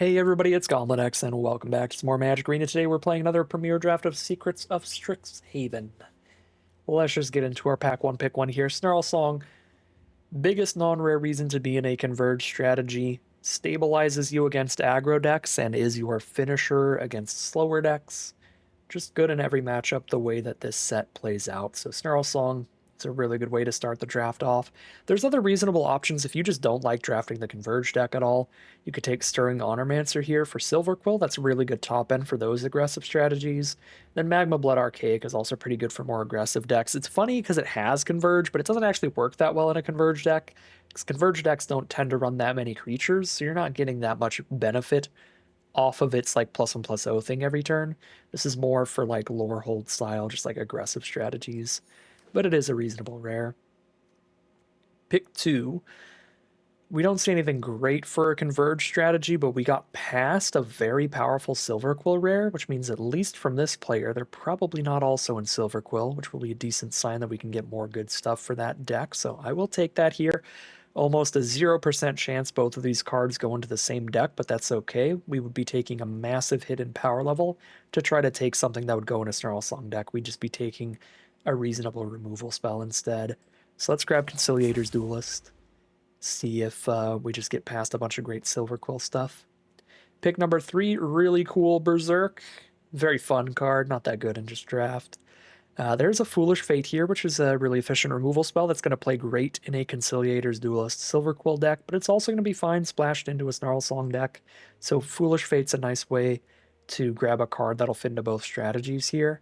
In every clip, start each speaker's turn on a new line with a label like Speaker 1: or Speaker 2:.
Speaker 1: Hey everybody, it's GoblinX, and welcome back to some more Magic Arena. Today we're playing another premiere draft of Secrets of Strixhaven. Let's just get into our pack one, pick one here. Snarl Song, biggest non-rare reason to be in a converged strategy, stabilizes you against aggro decks and is your finisher against slower decks. Just good in every matchup the way that this set plays out. So Snarl Song, it's a really good way to start the draft off. There's other reasonable options if you just don't like drafting the Converge deck at all. You could take Stirring Honormancer here for Silver Quill. That's a really good top end for those aggressive strategies. Then Magma Blood Archaic is also pretty good for more aggressive decks. It's funny because it has Converge, but it doesn't actually work that well in a Converge deck, because Converge decks don't tend to run that many creatures, so you're not getting that much benefit off of its like +1/+0 thing every turn. This is more for like lore hold style, just like aggressive strategies. But it is a reasonable rare. Pick two. We don't see anything great for a converge strategy, but we got past a very powerful Silver Quill rare, which means at least from this player, they're probably not also in Silver Quill, which will be a decent sign that we can get more good stuff for that deck. So I will take that here. Almost a 0% chance both of these cards go into the same deck, but that's okay. We would be taking a massive hit in power level to try to take something that would go in a Snarl Song deck. We'd just be taking a reasonable removal spell instead. So let's grab Conciliator's Duelist. See if we just get past a bunch of great Silver Quill stuff. Pick number 3, really cool Berserk. Very fun card, not that good in just draft. There's a Foolish Fate here, which is a really efficient removal spell that's going to play great in a Conciliator's Duelist Silver Quill deck, but it's also going to be fine splashed into a Snarl Song deck. So Foolish Fate's a nice way to grab a card that'll fit into both strategies here.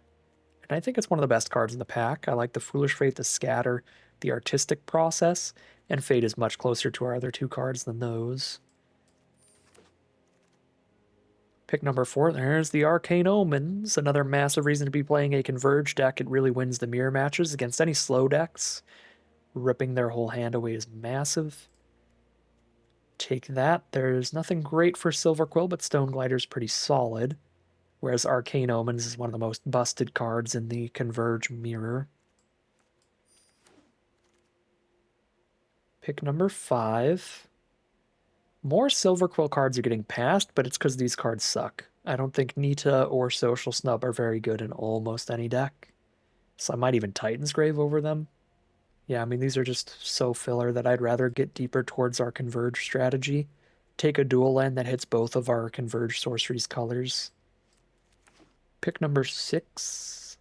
Speaker 1: And I think it's one of the best cards in the pack. I like the Foolish Fate, the Scatter, the Artistic Process, and Fate is much closer to our other two cards than those. Pick number 4, there's the Arcane Omens, another massive reason to be playing a Converge deck. It really wins the mirror matches against any slow decks. Ripping their whole hand away is massive. Take that. There's nothing great for Silver Quill, but Stone Glider's pretty solid, whereas Arcane Omens is one of the most busted cards in the Converge mirror. Pick number 5. More Silver Quill cards are getting passed, but it's because these cards suck. I don't think Nita or Social Snub are very good in almost any deck. So I might even Titan's Grave over them. Yeah, I mean, these are just so filler that I'd rather get deeper towards our Converge strategy. Take a dual land that hits both of our Converge sorceries colors. Pick number 6.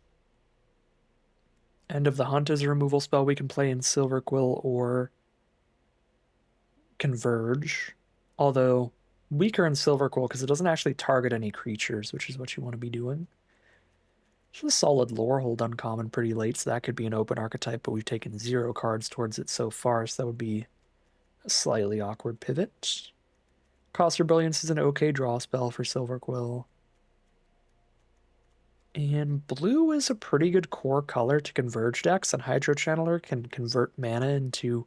Speaker 1: End of the Hunt is a removal spell we can play in Silver Quill or Converge. Although weaker in Silver Quill because it doesn't actually target any creatures, which is what you want to be doing. It's a solid lore hold uncommon pretty late, so that could be an open archetype, but we've taken 0 cards towards it so far, so that would be a slightly awkward pivot. Cost Brilliance is an okay draw spell for Silver Quill. And blue is a pretty good core color to Converge decks, and Hydro Channeler can convert mana into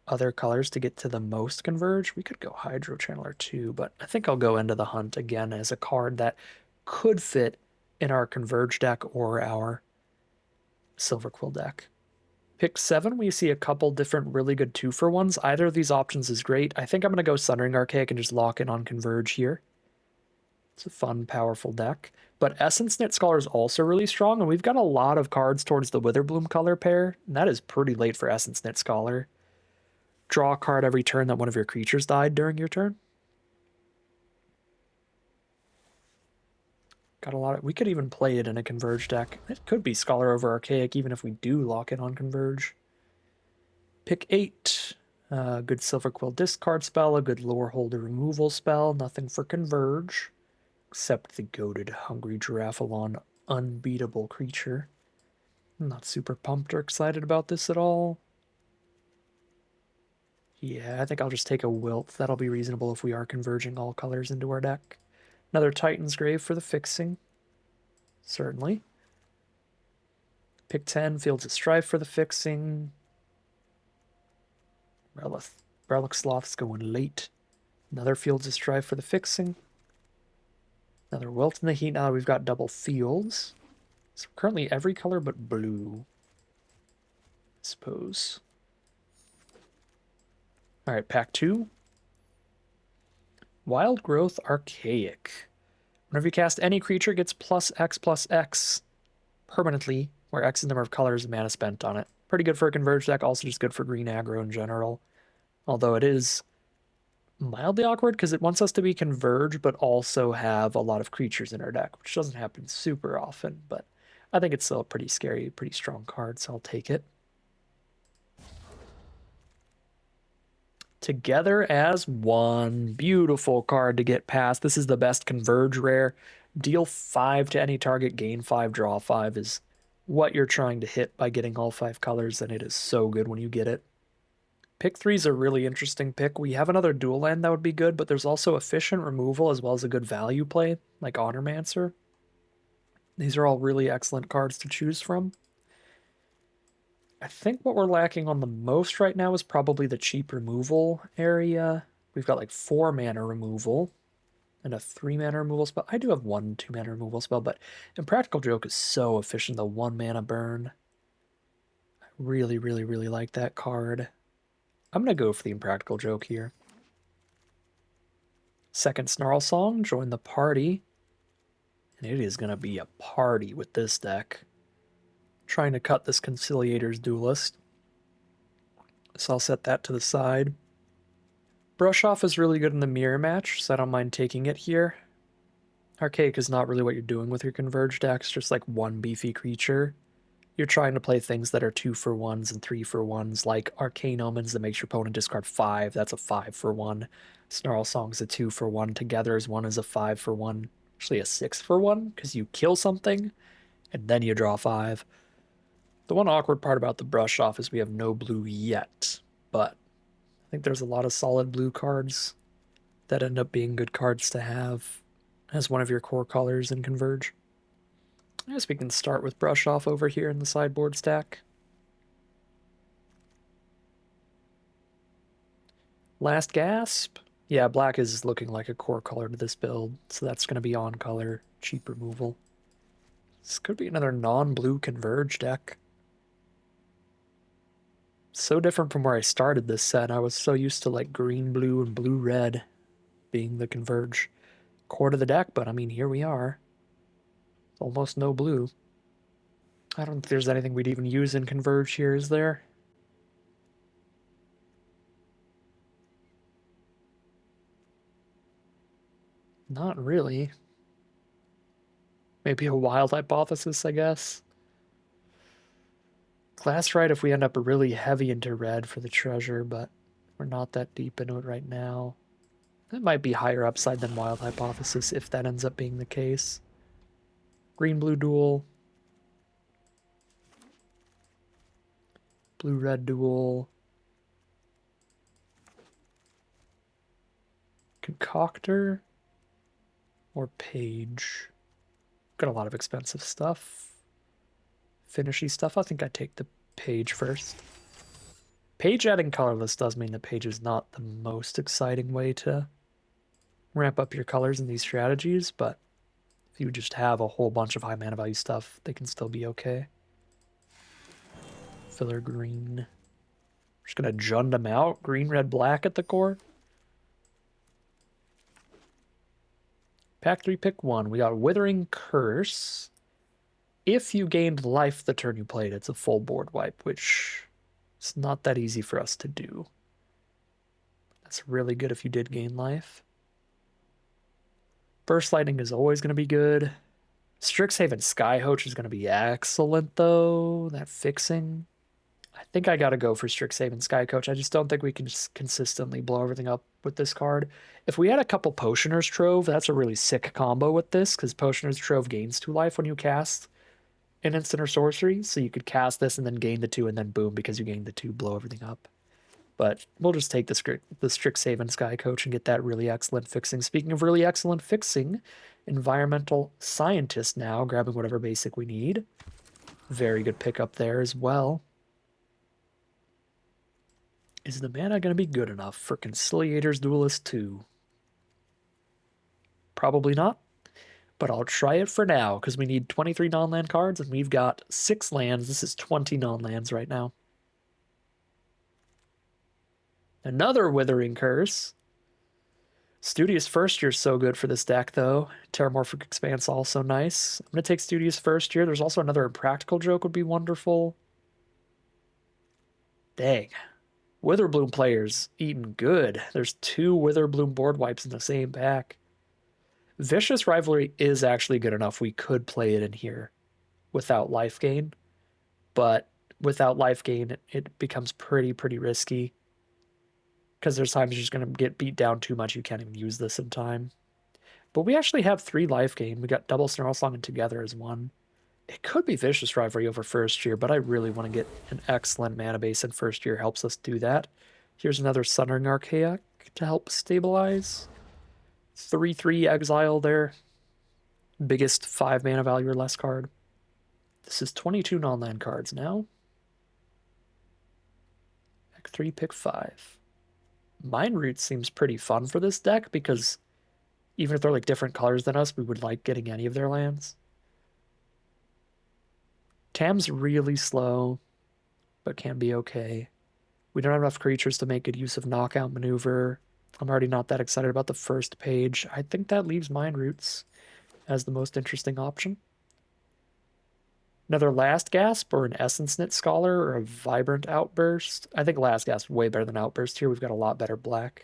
Speaker 1: other colors to get to the most Converge. We could go Hydro Channeler too, but I think I'll go into the Hunt again as a card that could fit in our Converge deck or our Silver Quill deck. Pick 7, we see a couple different really good 2-for-1s. Either of these options is great. I think I'm going to go Sundering Archaic and just lock in on Converge here. It's a fun, powerful deck. But Essence Knit Scholar is also really strong, and we've got a lot of cards towards the Witherbloom color pair, and that is pretty late for Essence Knit Scholar. Draw a card every turn that one of your creatures died during your turn. Got a lot of... We could even play it in a Converge deck. It could be Scholar over Archaic, even if we do lock it on Converge. Pick 8. Good Silver Quill discard spell, a good Lore Holder removal spell. Nothing for Converge, except the goated Hungry Giraffalon unbeatable creature. I'm not super pumped or excited about this at all. Yeah, I think I'll just take a Wilt. That'll be reasonable if we are converging all colors into our deck. Another Titan's Grave for the fixing. Certainly. Pick 10, Fields of Strife for the fixing. Relic Sloth's going late. Another Fields of Strife for the fixing. Another Wilt in the Heat now that we've got double fields. So currently every color but blue, I suppose. All right, pack 2. Wild Growth Archaic. Whenever you cast any creature, it gets +X/+X permanently, where X is the number of colors and mana spent on it. Pretty good for a converge deck, also just good for green aggro in general. Although it is mildly awkward because it wants us to be converge, but also have a lot of creatures in our deck, which doesn't happen super often, but I think it's still a pretty scary, pretty strong card, so I'll take it. Together as One. Beautiful card to get past. This is the best converge rare. Deal 5 to any target, gain 5, draw 5 is what you're trying to hit by getting all 5 colors, and it is so good when you get it. Pick 3 is a really interesting pick. We have another dual land that would be good, but there's also efficient removal as well as a good value play, like Honormancer. These are all really excellent cards to choose from. I think what we're lacking on the most right now is probably the cheap removal area. We've got like 4 mana removal and a 3 mana removal spell. I do have 1 2 mana removal spell, but Impractical Joke is so efficient, the 1 mana burn. I really, really, really like that card. I'm going to go for the Impractical Joke here. Second Snarl Song, join the party. And it is going to be a party with this deck. Trying to cut this Conciliator's Duelist. So I'll set that to the side. Brush Off is really good in the mirror match, so I don't mind taking it here. Archaic is not really what you're doing with your Converge decks, just like one beefy creature. You're trying to play things that are 2-for-1s and 3-for-1s, like Arcane Omens that makes your opponent discard 5. That's a 5-for-1. Snarl Song's a 2-for-1. Together as one is a 5-for-1. Actually a 6-for-1, because you kill something, and then you draw 5. The one awkward part about the Brush Off is we have no blue yet, but I think there's a lot of solid blue cards that end up being good cards to have as one of your core colors in Converge. I guess we can start with Brush Off over here in the sideboard stack. Last Gasp. Yeah, black is looking like a core color to this build, so that's going to be on color, cheap removal. This could be another non-blue Converge deck. So different from where I started this set. I was so used to like green-blue and blue-red being the Converge core to the deck, but I mean, here we are. Almost no blue. I don't think there's anything we'd even use in Converge here, is there? Not really. Maybe a wild hypothesis, I guess. Glass Ride if we end up really heavy into red for the treasure, but we're not that deep into it right now. That might be higher upside than wild hypothesis if that ends up being the case. Green-blue duel. Blue-red duel. Concoctor or Page. Got a lot of expensive stuff. Finishy stuff. I think I'd take the Page first. Page adding colorless does mean that Page is not the most exciting way to ramp up your colors in these strategies, but if you just have a whole bunch of high mana value stuff, they can still be okay. Filler green. Just gonna Jund them out. Green, red, black at the core. Pack 3, pick 1. We got Withering Curse. If you gained life the turn you played, it's a full board wipe, which is not that easy for us to do. That's really good if you did gain life. Burst Lightning is always going to be good. Strixhaven Skyhoach is going to be excellent, though. That fixing. I think I got to go for Strixhaven Skycoach. I just don't think we can just consistently blow everything up with this card. If we had a couple Potioner's Trove, that's a really sick combo with this, because Potioner's Trove gains 2 life when you cast an instant or sorcery, so you could cast this and then gain the 2, and then boom, because you gained the 2, blow everything up. But we'll just take the Strixhaven Skycoach and get that really excellent fixing. Speaking of really excellent fixing, Environmental Scientist now, grabbing whatever basic we need. Very good pickup there as well. Is the mana going to be good enough for Conciliator's Duelist 2? Probably not, but I'll try it for now, because we need 23 non-land cards, and we've got 6 lands. This is 20 non-lands right now. Another Withering Curse. Studious First Year's so good for this deck, though. Terramorphic Expanse also nice. I'm going to take Studious First Year. There's also another Impractical Joke would be wonderful. Dang. Witherbloom players eating good. There's 2 Witherbloom board wipes in the same pack. Vicious Rivalry is actually good enough. We could play it in here without life gain. But without life gain, it becomes pretty risky. Because there's times you're just going to get beat down too much. You can't even use this in time. But we actually have 3 life gain. We got double Snarl Song and Together as 1. It could be Vicious Rivalry over First Year, but I really want to get an excellent mana base, and First Year helps us do that. Here's another Sundering Archaic to help stabilize. 3/3 exile there. Biggest 5 mana value or less card. This is 22 non-land cards now. Pick 3, pick 5. Mind Root seems pretty fun for this deck because even if they're like different colors than us, we would like getting any of their lands. Tam's really slow, but can be okay. We don't have enough creatures to make good use of Knockout Maneuver. I'm already not that excited about the first page. I think that leaves Mind Roots as the most interesting option. Another Last Gasp or an Essence Knit Scholar or a Vibrant Outburst. I think Last Gasp is way better than Outburst here. We've got a lot better black,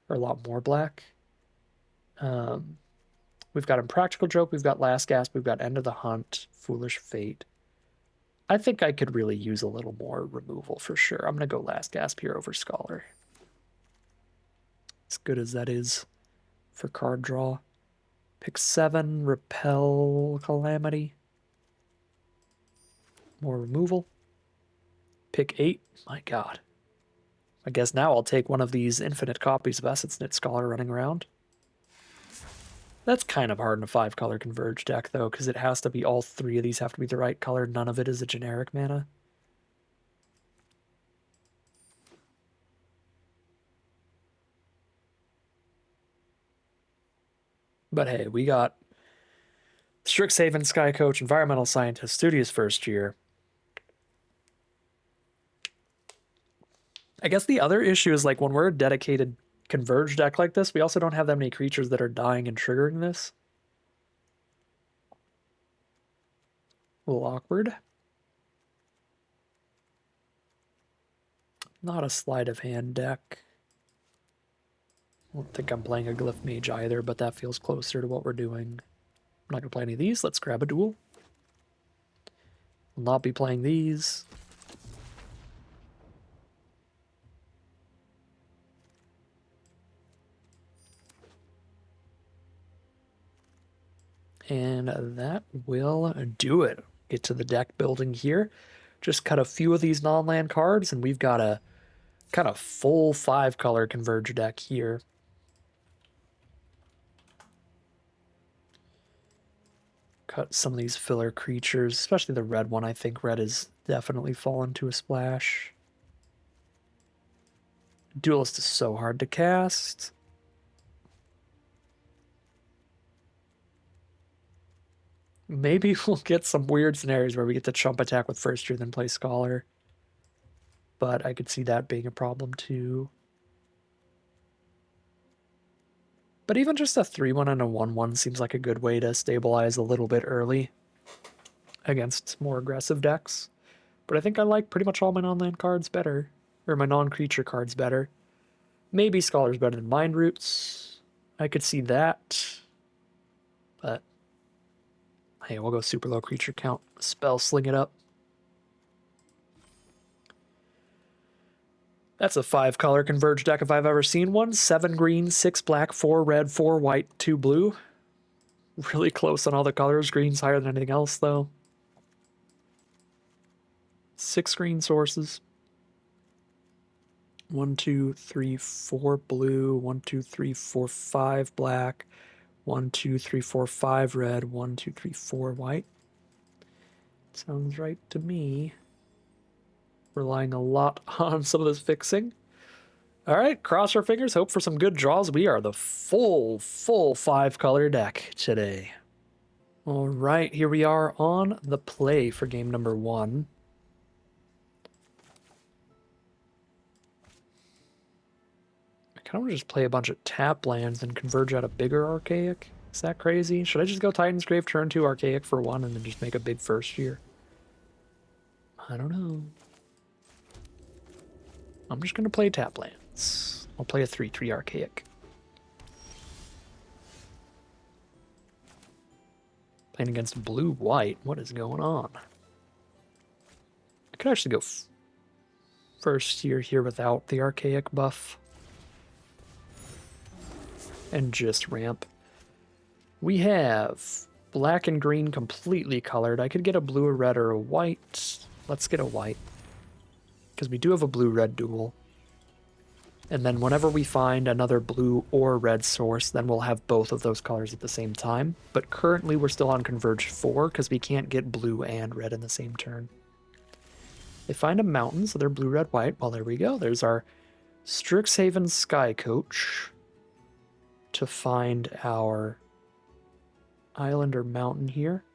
Speaker 1: or a lot more black. We've got Impractical Joke, we've got Last Gasp, we've got End of the Hunt, Foolish Fate. I think I could really use a little more removal for sure. I'm going to go Last Gasp here over Scholar. As good as that is for card draw. Pick 7, Repel Calamity. More removal. Pick 8. My god. I guess now I'll take one of these infinite copies of Essence Knit Scholar running around. That's kind of hard in a 5-color Converge deck, though, because it has to be all 3 of these have to be the right color. None of it is a generic mana. But hey, we got Strixhaven, Sky Coach, Environmental Scientist, Studious First Year. I guess the other issue is, like, when we're a dedicated Converge deck like this, we also don't have that many creatures that are dying and triggering this. A little awkward. Not a sleight of hand deck. I don't think I'm playing a Glyph Mage either, but that feels closer to what we're doing. I'm not going to play any of these. Let's grab a duel. Will not be playing these. And that will do it. Get to the deck building here. Just cut a few of these non-land cards, and we've got a kind of full 5-color Converge deck here. Cut some of these filler creatures, especially the red one. I think red has definitely fallen to a splash. Duelist is so hard to cast. Maybe we'll get some weird scenarios where we get to chump attack with First Year, then play Scholar. But I could see that being a problem too. But even just a 3/1 and a 1/1 seems like a good way to stabilize a little bit early against more aggressive decks. But I think I like pretty much all my non-land cards better, or my non-creature cards better. Maybe Scholar's better than Mind Roots. I could see that. But hey, we'll go super low creature count. Spell Sling it up. That's a 5-color Converge deck if I've ever seen one. 7 green, 6 black, 4 red, 4 white, 2 blue. Really close on all the colors. Green's higher than anything else, though. 6 green sources. 1, 2, 3, 4 blue. 1, 2, 3, 4, 5 black. 1, 2, 3, 4, 5 red. 1, 2, 3, 4 white. Sounds right to me. Relying a lot on some of this fixing. All right, cross our fingers, hope for some good draws. We are the full 5-color deck today. All right, here we are on the play for game number 1. I kind of want to just play a bunch of tap lands and converge out a bigger Archaic. Is that crazy? Should I just go Titan's Grave, turn 2 Archaic for 1, and then just make a big first year? I don't know. I'm just going to play tap lands. I'll play a 3/3 Archaic. Playing against blue-white. What is going on? I could actually go first year here without the Archaic buff. And just ramp. We have black and green completely colored. I could get a blue, a red, or a white. Let's get a white. Because we do have a blue-red duel. And then whenever we find another blue or red source, then we'll have both of those colors at the same time. But currently we're still on Converge 4 because we can't get blue and red in the same turn. They find a mountain, so they're blue, red, white. Well, there we go. There's our Strixhaven Sky Coach to find our island or mountain here.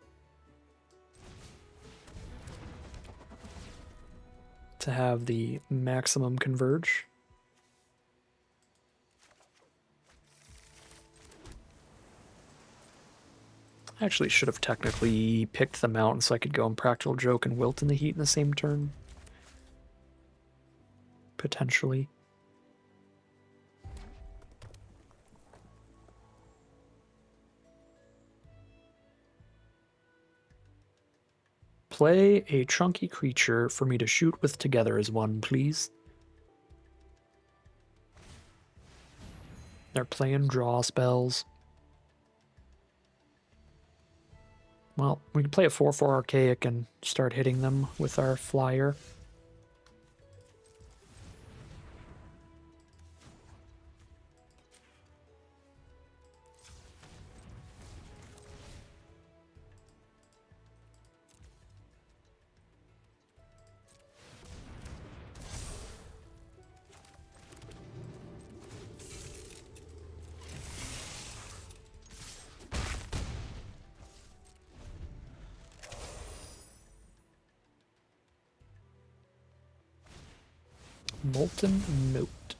Speaker 1: To have the maximum converge. I actually should have technically picked the mountain so I could go Impractical Joke and Wilt in the Heat in the same turn. Potentially. Play a chunky creature for me to shoot with together as one, please. They're playing draw spells. Well, we can play a 4/4 Archaic and start hitting them with our flyer. Molten Note.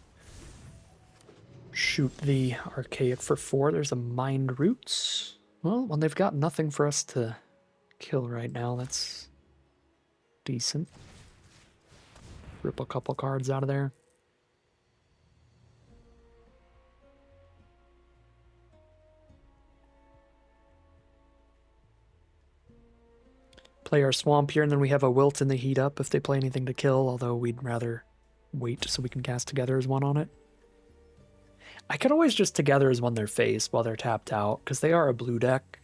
Speaker 1: Shoot the Archaic for 4. There's a Mind Roots. Well, when they've got nothing for us to kill right now, that's decent. Rip a couple cards out of there. Play our Swamp here, and then we have a Wilt in the Heat up if they play anything to kill, although we'd rather wait so we can cast Together as one on it. I could always just Together as one their face while they're tapped out, because they are a blue deck.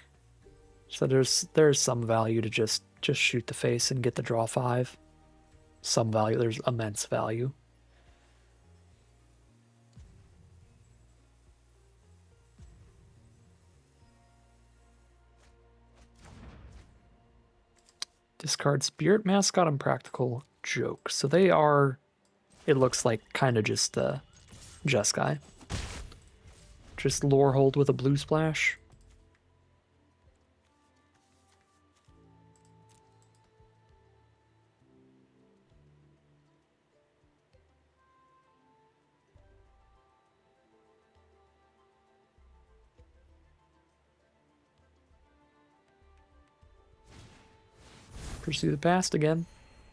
Speaker 1: So there's some value to just shoot the face and get the draw 5. Some value, there's immense value. Discard Spirit Mascot and Practical Joke. So they are, it looks like, kind of just Jeskai. Just Lore Hold with a blue splash. Pursue the Past again.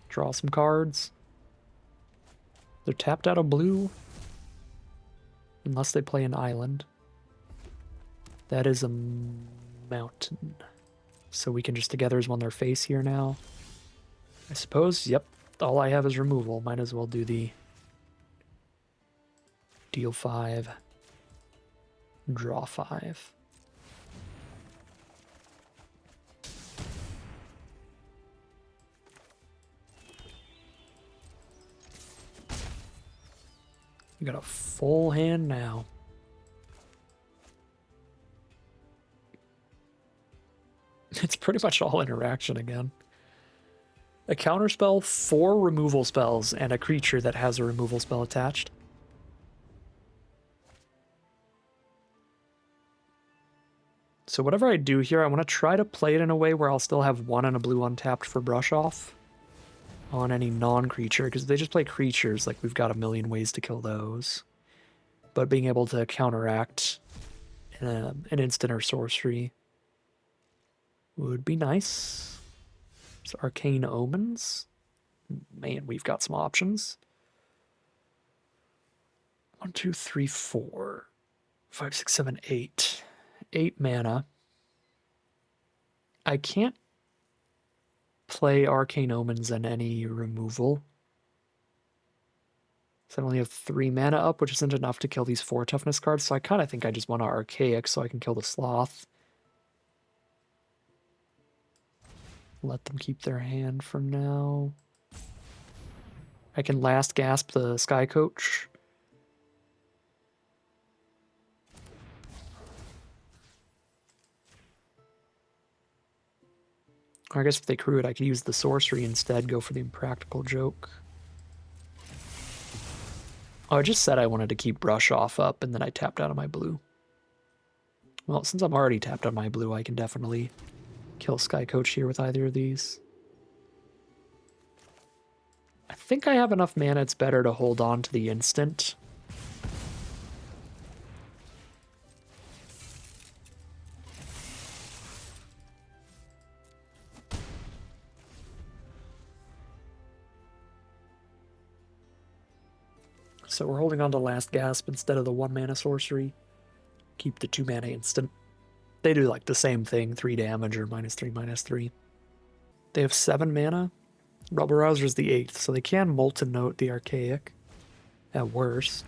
Speaker 1: Draw some cards. They're tapped out of blue. Unless they play an island. That is a mountain. So we can just Together as one their face here now. I suppose, yep. All I have is removal. Might as well do the deal 5. Draw 5. You got a full hand now. It's pretty much all interaction again. A counterspell, 4 removal spells, and a creature that has a removal spell attached. So whatever I do here, I want to try to play it in a way where I'll still have 1 and a blue untapped for Brush Off on any non-creature, because if they just play creatures, like, we've got a million ways to kill those. but being able to counteract an instant or sorcery would be nice. So Arcane Omens. Man, we've got some options. 1, 2, 3, 4, 5, 6, 7, 8. 8 mana. I can't play Arcane Omens and any removal. So I only have 3 mana up, which isn't enough to kill these 4 toughness cards, so I kind of think I just want to Archaic so I can kill the Sloth. Let them keep their hand for now. I can Last Gasp the Sky Coach. Or I guess if they crew it, I could use the sorcery instead, go for the Impractical Joke. Oh, I just said I wanted to keep Brush Off up, and then I tapped out of my blue. Well, since I'm already tapped on my blue, I can definitely kill Sky Coach here with either of these. I think I have enough mana, it's better to hold on to the instant. So we're holding on to Last Gasp instead of the 1 mana sorcery. Keep the 2 mana instant. They do like the same thing, 3 damage or -3/-3. They have 7 mana. Rubble Rouser's the 8th, so they can Molten Note the Archaic at worst.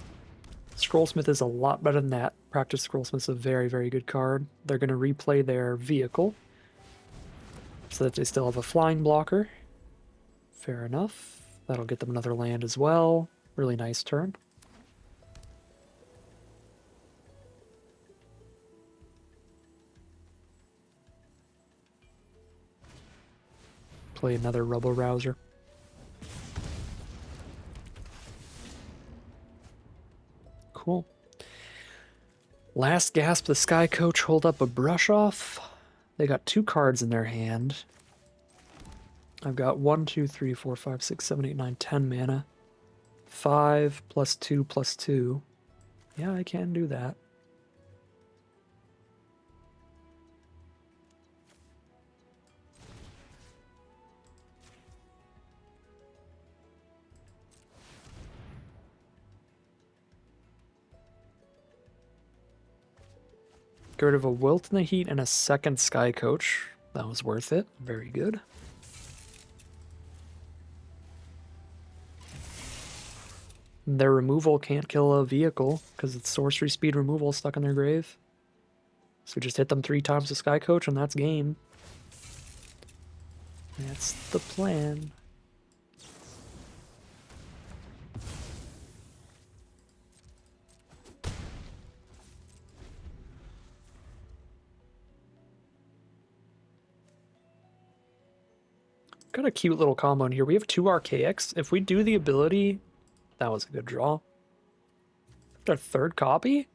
Speaker 1: Scrollsmith is a lot better than that. Practice Scrollsmith's a very, very good card. They're going to replay their vehicle so that they still have a flying blocker. Fair enough. That'll get them another land as well. Really nice turn. Play another Rubble Rouser. Cool. Last Gasp the Sky Coach, hold up a Brush Off. They got 2 cards in their hand. I've got 1, 2, 3, 4, 5, 6, 7, 8, 9, 10 mana. 5 plus 2 plus 2. Yeah, I can do that. Get rid of a Wilt in the Heat and a second Sky Coach. That was worth it. Very good. Their removal can't kill a vehicle because it's sorcery speed removal stuck in their grave. So we just hit them 3 times with Sky Coach and that's game. That's the plan. Got a cute little combo in here. We have 2 Archaics. If we do the ability, that was a good draw. Our 3rd copy?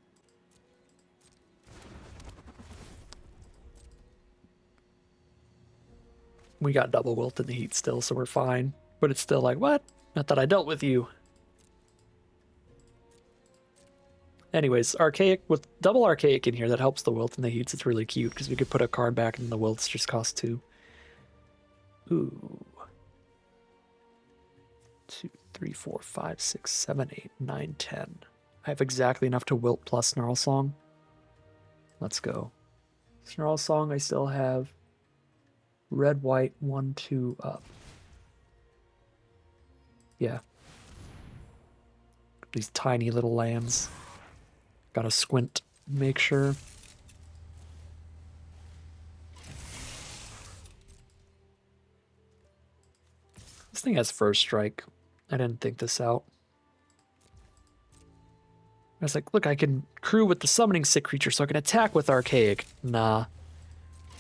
Speaker 1: We got double Wilt in the Heat still, so we're fine. But it's still like, what? Not that I dealt with you. Anyways, Archaic, with double Archaic in here, that helps the Wilt in the Heats. It's really cute, because we could put a card back and the Wilts just cost 2. Ooh. 2, 3, 4, 5, 6, 7, 8, 9, 10. I have exactly enough to Wilt plus Snarl Song. Let's go. Snarl Song, I still have red, white, 1, 2 up. Yeah. These tiny little lands. Gotta squint, make sure. This thing has first strike. I didn't think this out. I was like, look, I can crew with the summoning sick creature so I can attack with Archaic. Nah.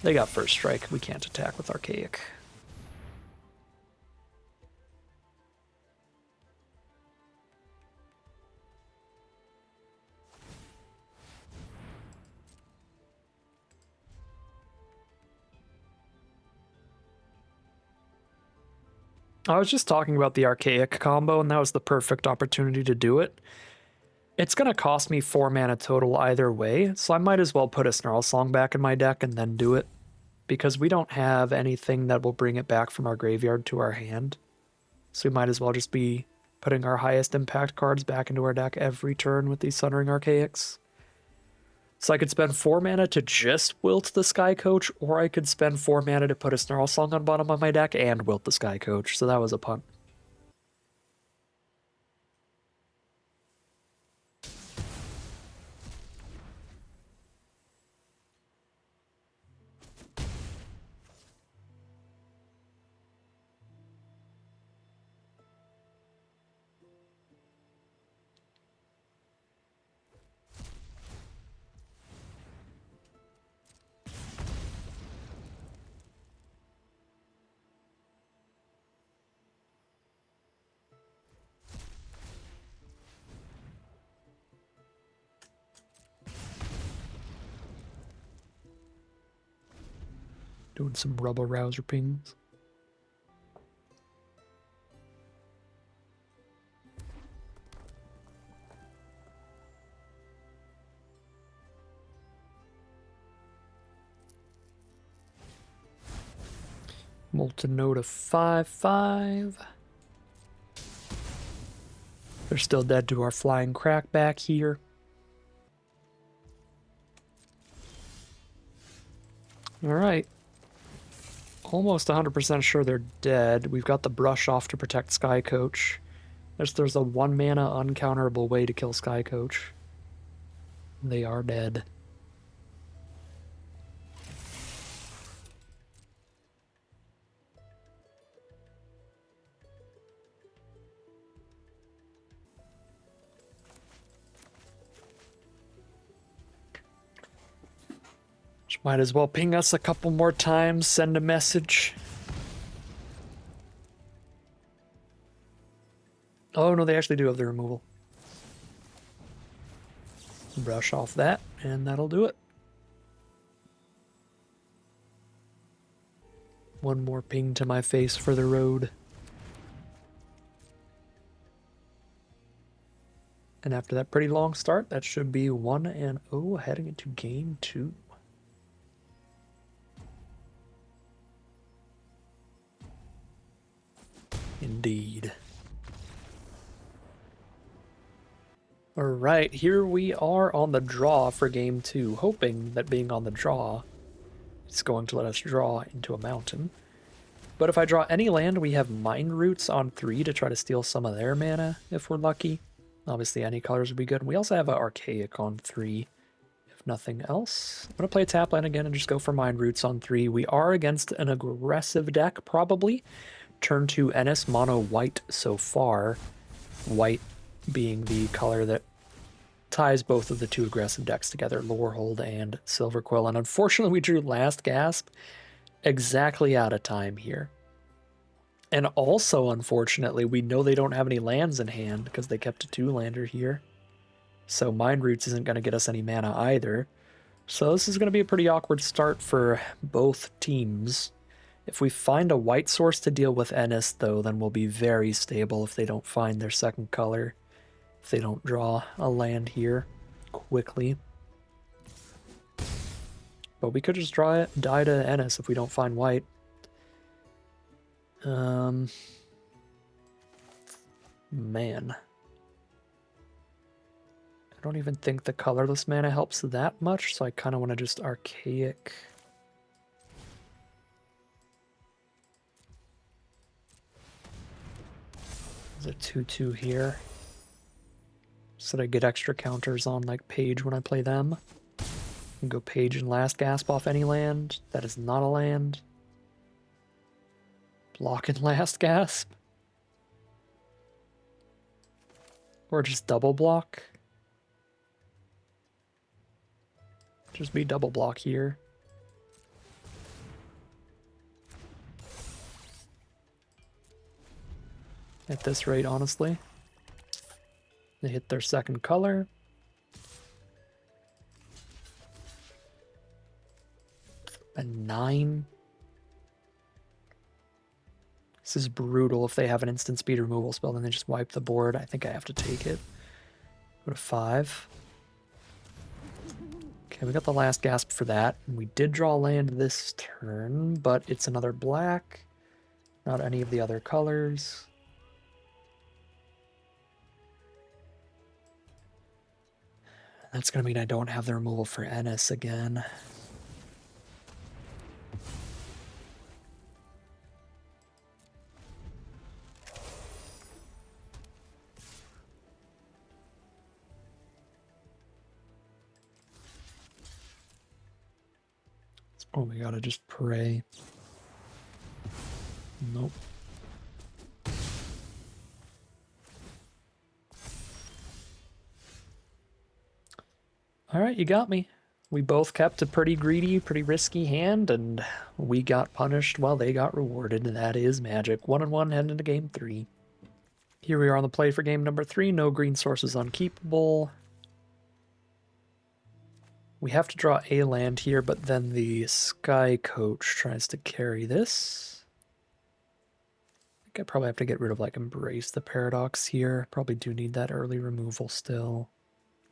Speaker 1: They got first strike. We can't attack with Archaic. I was just talking about the Archaic combo, and that was the perfect opportunity to do it. It's going to cost me 4 mana total either way, so I might as well put a Snarl Song back in my deck and then do it, because we don't have anything that will bring it back from our graveyard to our hand. So we might as well just be putting our highest impact cards back into our deck every turn with these Sundering Archaics. So I could spend 4 mana to just wilt the Sky Coach, or I could spend 4 mana to put a Snarl Song on bottom of my deck and wilt the Sky Coach, so that was a punt. Doing some Rubble Rouser pings. Molten Note of 5/5. They're still dead to our Flying Crackback here. Alright. Almost 100% sure they're dead. We've got the Brush off to protect Sky Coach. There's a 1 mana uncounterable way to kill Sky Coach. They are dead. Might as well ping us a couple more times, send a message. Oh no, they actually do have the removal. Brush off that, and that'll do it. One more ping to my face for the road. And after that pretty long start, that should be 1-0 heading into game 2. Indeed. Alright, here we are on the draw for game 2, hoping that being on the draw is going to let us draw into a mountain. But if I draw any land, we have Mind Roots on 3 to try to steal some of their mana if we're lucky. Obviously any colors would be good. We also have an Archaic on 3, if nothing else. I'm going to play Tapland again and just go for Mind Roots on 3. We are against an aggressive deck, probably. Turn 2 Ennis, mono white so far. White being the color that ties both of the two aggressive decks together, Lorehold and Silverquill. And unfortunately, we drew Last Gasp exactly out of time here. And also, unfortunately, we know they don't have any lands in hand because they kept a 2-lander here. So Mind Roots isn't going to get us any mana either. So this is going to be a pretty awkward start for both teams. If we find a white source to deal with Ennis, though, then we'll be very stable if they don't find their second color. If they don't draw a land here quickly. But we could just draw it, die to Ennis if we don't find white. Man. I don't even think the colorless mana helps that much, so I kind of want to just Archaic. There's a 2/2 here. So that I get extra counters on like Page when I play them. And go Page and Last Gasp off any land. That is not a land. Block and Last Gasp. Or just double block. Just be double block here. At this rate, honestly. They hit their second color. A 9. This is brutal. If they have an instant speed removal spell, then they just wipe the board. I think I have to take it. Go to 5. Okay, we got the last gasp for that. And we did draw land this turn, but it's another black. Not any of the other colors. That's going to mean I don't have the removal for Ennis again. Oh, we gotta just pray. Nope. Alright, you got me. We both kept a pretty greedy, pretty risky hand, and we got punished while they got rewarded, and that is Magic. 1-1 heading into game 3. Here we are on the play for game number 3. No green sources unkeepable. We have to draw a land here, but then the Sky Coach tries to carry this. I think I probably have to get rid of, like, Embrace the Paradox here. Probably do need that early removal still.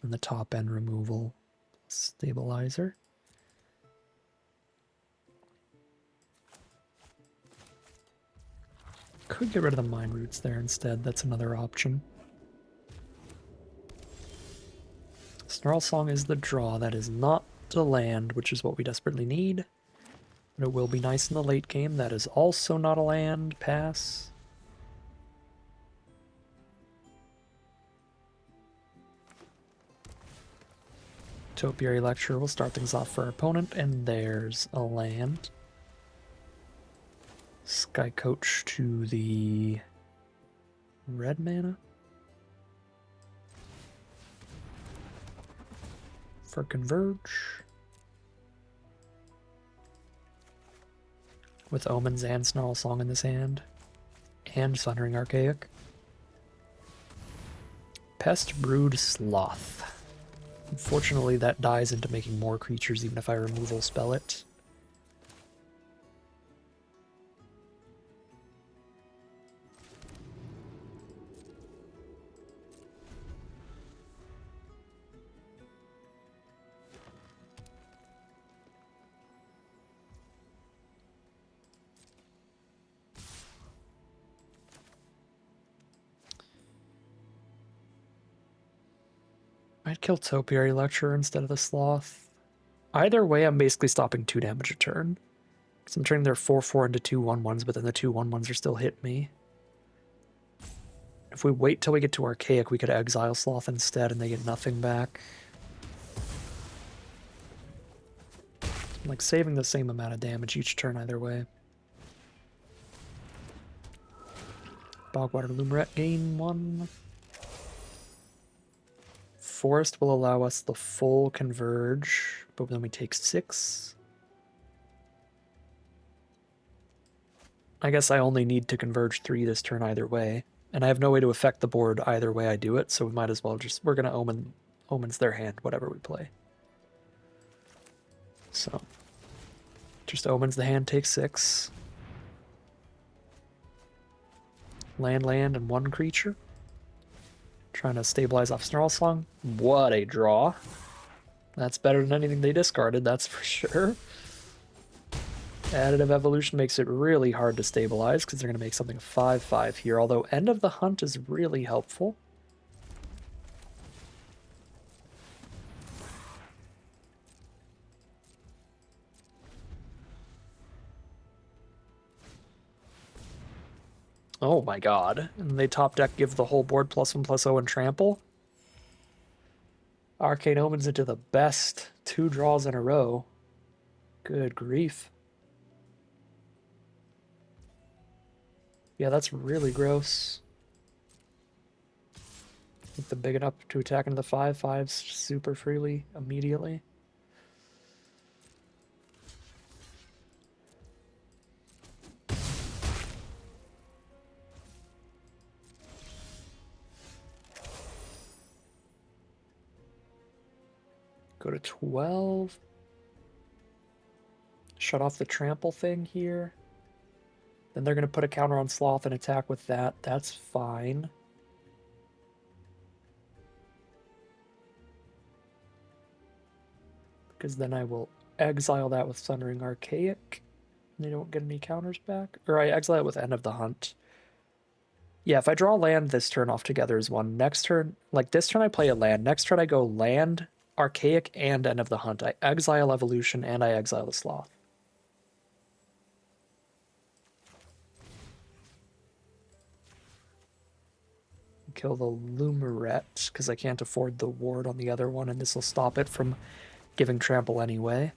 Speaker 1: And the top end removal. Stabilizer. Could get rid of the Mind Roots there instead. That's another option. Snarl Song is the draw. That is not the land, which is what we desperately need. But it will be nice in the late game. That is also not a land. Pass. Topiary Lecture will start things off for our opponent, and there's a land. Sky Coach to the red mana. For Converge. With Omens and Snarl Song in this hand. And Sundering Archaic. Pest Brood Sloth. Unfortunately, that dies into making more creatures even if I removal spell it. I'd kill Topiary Lecturer instead of the Sloth. Either way, I'm basically stopping 2 damage a turn. Because I'm turning their 4/4 into 2 1/1s, but then the 2 1/1s are still hit me. If we wait till we get to Archaic, we could exile Sloth instead and they get nothing back. I'm like saving the same amount of damage each turn either way. Bogwater Lumerette gain 1. Forest will allow us the full Converge, but then we take 6. I guess I only need to Converge 3 this turn either way, and I have no way to affect the board either way I do it, so we might as well just, we're going to Omens their hand, whatever we play. So, just Omens the hand, take 6. Land, and 1 creature. Trying to stabilize off Snarl Song. What a draw. That's better than anything they discarded, that's for sure. Additive Evolution makes it really hard to stabilize because they're going to make something 5/5 here, although End of the Hunt is really helpful. Oh my god. And they top deck give the whole board +1/+0 and trample. Arcane Omens into the best 2 draws in a row. Good grief. Yeah, that's really gross. Make them big enough to attack into the 5/5s super freely immediately. Go to 12. Shut off the trample thing here. Then they're going to put a counter on Sloth and attack with that. That's fine. because then I will exile that with Sundering Archaic. And they don't get any counters back. Or I exile it with End of the Hunt. Yeah, if I draw land this turn off together as one, next turn, like this turn I play a land, next turn I go land, Archaic, and End of the Hunt. I exile Evolution and I exile the Sloth. Kill the Lumerette, because I can't afford the ward on the other one, and this will stop it from giving trample anyway.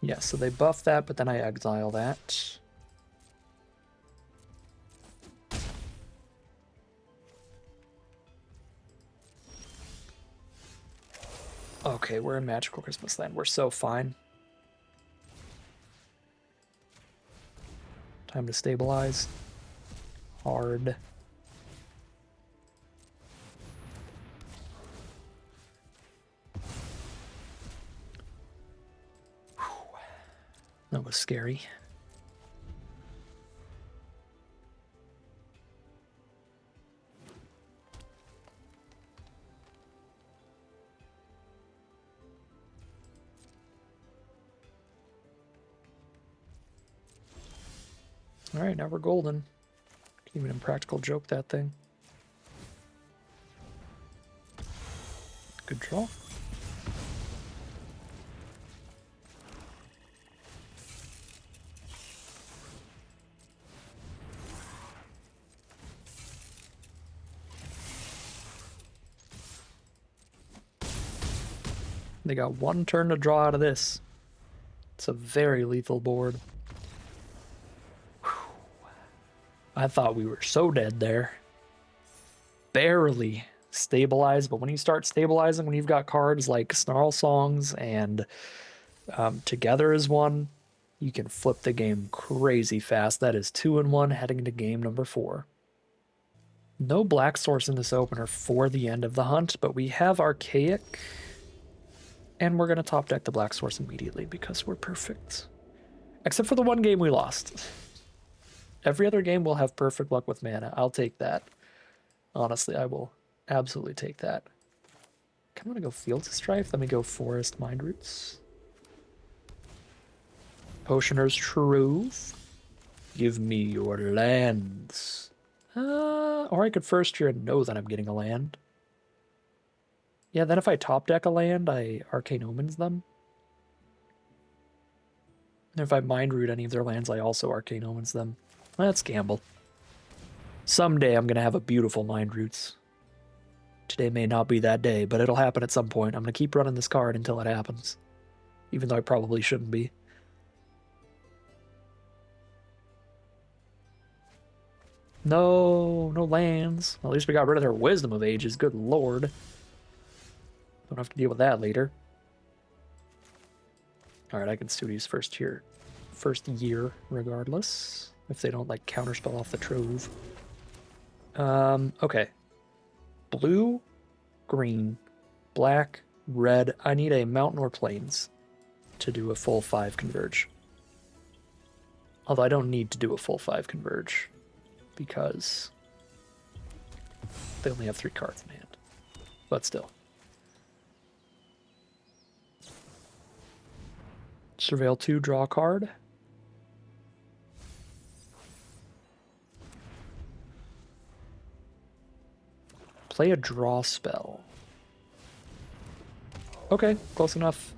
Speaker 1: Yeah, so they buff that, but then I exile that. Okay, we're in Magical Christmas Land. We're so fine. Time to stabilize. Hard. Whew. That was scary. Alright, now we're golden. Can't even Impractical Joke that thing. Good draw. They got one turn to draw out of this. It's a very lethal board. Whew. I thought we were so dead there. Barely stabilized, but when you start stabilizing, when you've got cards like Snarl Songs and Together is one, you can flip the game crazy fast. That is 2-1 heading into game number 4. No black source in this opener for the End of the Hunt, but we have Archaic. And we're going to top deck the black source immediately because we're perfect. Except for the one game we lost. Every other game we'll have perfect luck with mana. I'll take that. Honestly, I will absolutely take that. Kind of want to go Fields of Strife. Let me go Forest Mind Roots. Potioner's Trove. Give me your lands. Or I could first here and know that I'm getting a land. Yeah, then if I top deck a land, I Arcane Omens them. And if I Mind Root any of their lands, I also Arcane Omens them. Let's gamble. Someday I'm going to have a beautiful Mind Roots. Today may not be that day, but it'll happen at some point. I'm going to keep running this card until it happens. Even though I probably shouldn't be. No, no lands. At least we got rid of their Wisdom of Ages. Good lord. Don't have to deal with that later. Alright, I can still use first year regardless. If they don't like counterspell off the Trove. Okay. Blue, green, black, red. I need a mountain or plains to do a full 5 converge. Although I don't need to do a full 5 converge because they only have 3 cards in hand. But still. Surveil 2, draw a card. Play a draw spell. Okay, close enough.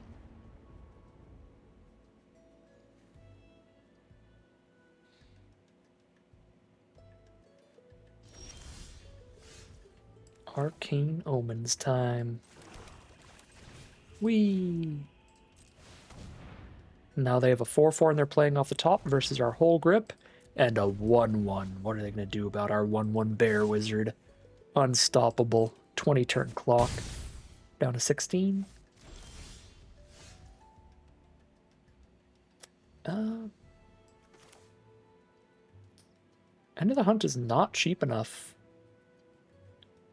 Speaker 1: Arcane Omens time. Whee! Now they have a 4/4 and they're playing off the top versus our whole grip. And a 1/1. What are they going to do about our 1/1 Bear Wizard? Unstoppable. 20 turn clock. Down to 16. End of the Hunt is not cheap enough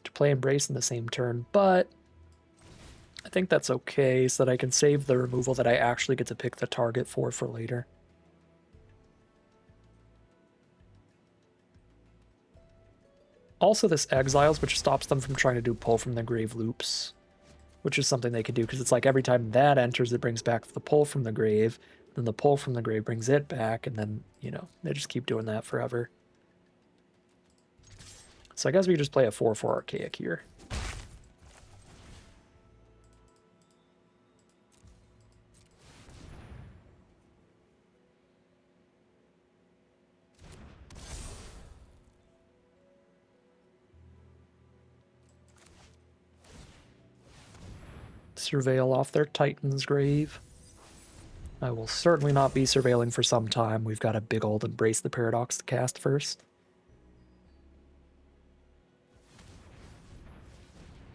Speaker 1: to play Embrace in the same turn, but think that's okay, so that I can save the removal that I actually get to pick the target for later. Also, this exiles, which stops them from trying to do pull from the grave loops, which is something they could do, because it's like every time that enters, it brings back the pull from the grave, then the pull from the grave brings it back, and then, you know, they just keep doing that forever. So I guess we just play a 4/4 Archaic here. Surveil off their Titan's grave. I will certainly not be surveilling for some time. We've got a big old Embrace the Paradox to cast first.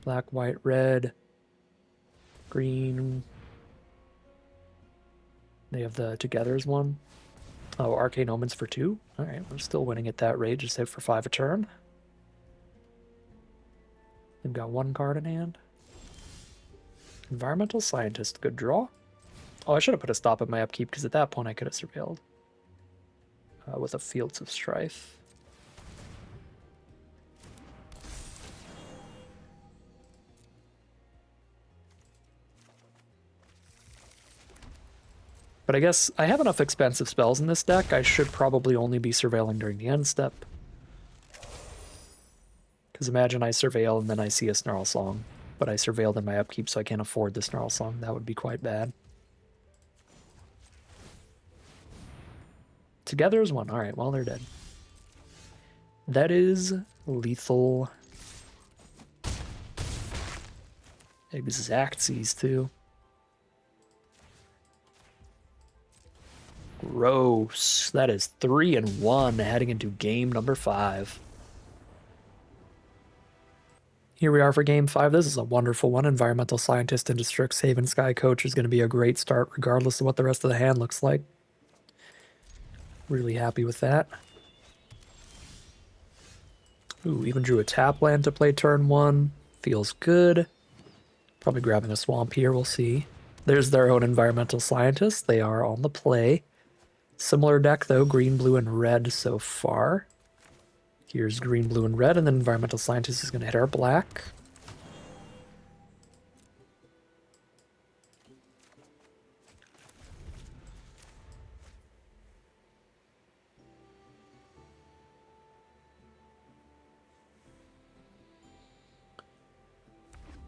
Speaker 1: Black, white, red, green. They have the Togethers one. Oh, Arcane Omens for 2. Alright, we're still winning at that rate. Just hit for 5 a turn. They've got 1 card in hand. Environmental Scientist, good draw. Oh, I should have put a stop at my upkeep, because at that point I could have surveilled. With a Fields of Strife. But I guess I have enough expensive spells in this deck. I should probably only be surveilling during the end step. Because imagine I surveil and then I see a Snarl Song. But I surveilled in my upkeep, so I can't afford the Snarl Song. That would be quite bad. Together is 1. Alright, well, they're dead. That is lethal. Exactsies, too. Gross. That is 3-1 heading into game number 5. Here we are for game 5. This is a wonderful one. Environmental Scientist into Strixhaven Sky Coach is going to be a great start regardless of what the rest of the hand looks like. Really happy with that. Ooh, even drew a tap land to play turn 1. Feels good. Probably grabbing a swamp here, we'll see. There's their own Environmental Scientist. They are on the play. Similar deck, though, green, blue, and red so far. Here's green, blue, and red, and then Environmental Scientist is going to hit our black.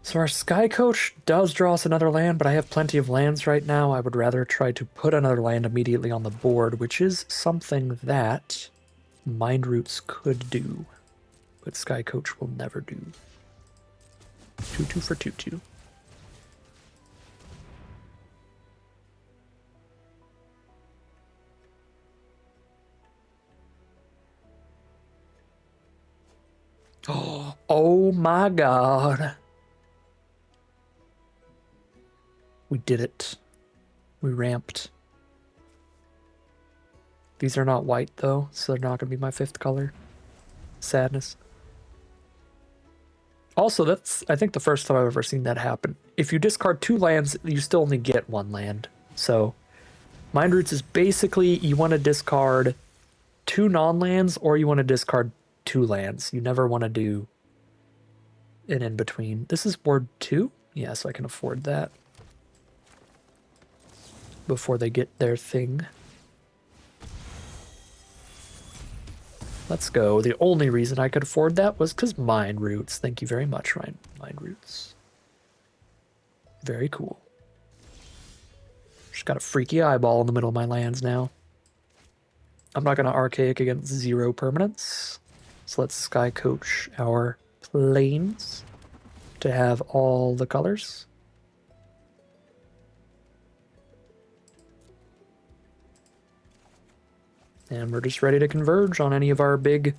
Speaker 1: So our Sky Coach does draw us another land, but I have plenty of lands right now. I would rather try to put another land immediately on the board, which is something that Mind Roots could do, but Sky Coach will never do. 2/2 for 2/2. Oh my god. We did it. We ramped. These are not white, though, so they're not going to be my 5th color. Sadness. Also, that's, I think, the first time I've ever seen that happen. If you discard 2 lands, you still only get 1 land. So, Mind Roots is basically, you want to discard 2 non-lands, or you want to discard 2 lands. You never want to do an in-between. This is board 2? Yeah, so I can afford that. Before they get their thing. Let's go. The only reason I could afford that was because Mind Roots. Thank you very much, Ryan. Mind Roots. Very cool. Just got a freaky eyeball in the middle of my lands now. I'm not going to Archaic against 0 permanents. So let's Sky Coach our planes to have all the colors. And we're just ready to converge on any of our big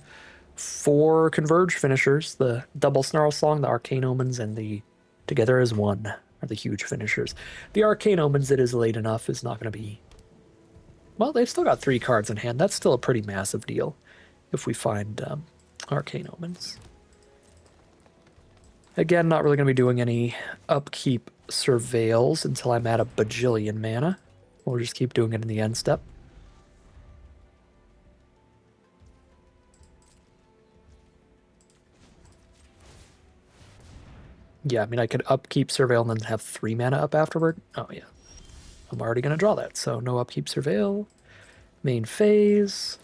Speaker 1: 4 converge finishers. The double Snarl Song, the Arcane Omens, and the Together as 1 are the huge finishers. The Arcane Omens that is late enough is not going to be... Well, they've still got 3 cards in hand. That's still a pretty massive deal if we find Arcane Omens. Again, not really going to be doing any upkeep Surveils until I'm at a bajillion mana. We'll just keep doing it in the end step. Yeah, I mean, I could upkeep Surveil and then have 3 mana up afterward. Oh, yeah. I'm already going to draw that, so no upkeep Surveil. Main phase.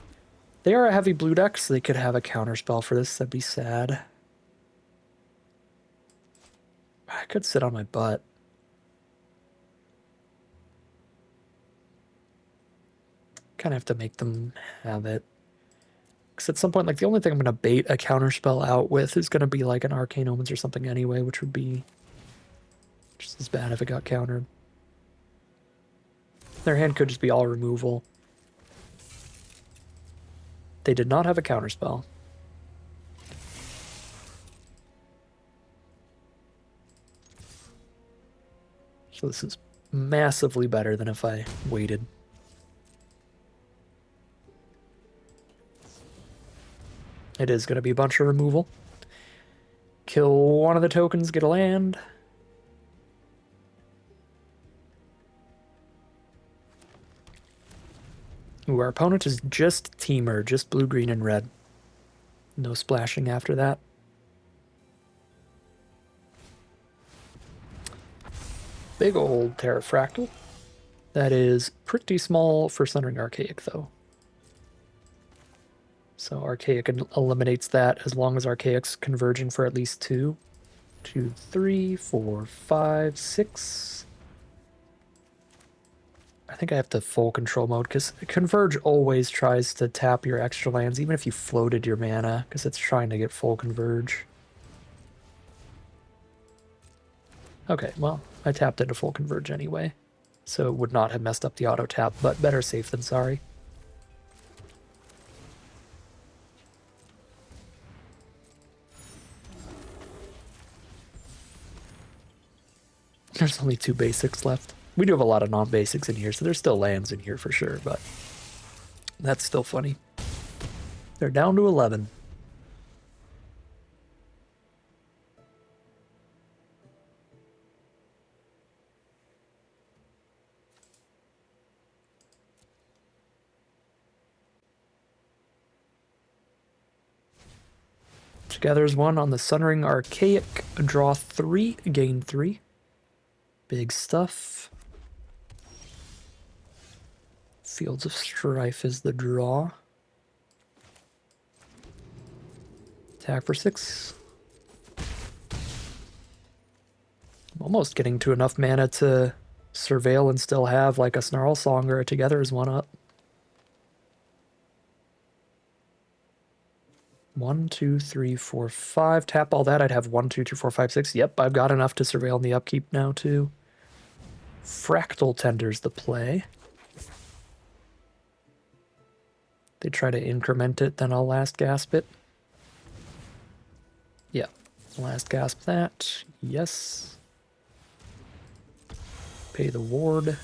Speaker 1: They are a heavy blue deck, so they could have a counterspell for this. That'd be sad. I could sit on my butt. Kind of have to make them have it. Because at some point, like, the only thing I'm going to bait a counterspell out with is going to be like an Arcane Omens or something anyway, which would be just as bad if it got countered. Their hand could just be all removal. They did not have a counterspell. So this is massively better than if I waited. It is going to be a bunch of removal. Kill one of the tokens, get a land. Ooh, our opponent is just Teamer, just blue, green, and red. No splashing after that. Big old Terrafractal. That is pretty small for Sundering Archaic, though. So Archaic eliminates that as long as Archaic's converging for at least 2. 2, 3, 4, 5, 6. I think I have to full control mode, because Converge always tries to tap your extra lands, even if you floated your mana, because it's trying to get full Converge. Okay, well, I tapped into full Converge anyway, so it would not have messed up the auto tap, but better safe than sorry. There's only 2 basics left. We do have a lot of non-basics in here, so there's still lands in here for sure, but that's still funny. They're down to 11. Together's one on the Sunring Archaic. Draw 3, gain 3. Big stuff. Fields of Strife is the draw. Attack for 6. I'm almost getting to enough mana to Surveil and still have like a Snarl Song or a Together's one up. 1, 2, 3, 4, 5. Tap all that. I'd have 1, 2, 3, 4, 5, 6. Yep, I've got enough to Surveil in the upkeep now, too. Fractal Tender's the play. They try to increment it, then I'll last gasp it. Yeah, last gasp that. Yes. Pay the ward.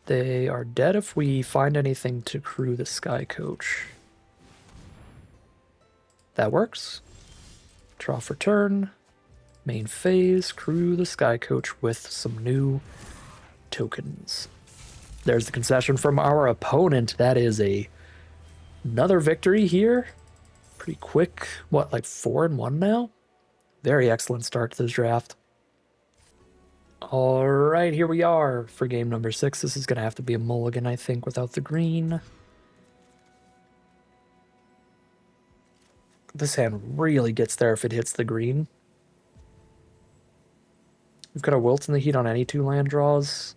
Speaker 1: They are dead if we find anything to crew the Sky Coach. That works. Draw for turn. Main phase, crew the Sky Coach with some new tokens. There's the concession from our opponent. That is another victory here. Pretty quick. What, like 4-1 now? Very excellent start to this draft. All right, here we are for game number 6. This is going to have to be a mulligan, I think, without the green. This hand really gets there if it hits the green. We've got a Wilt in the Heat on any 2 land draws.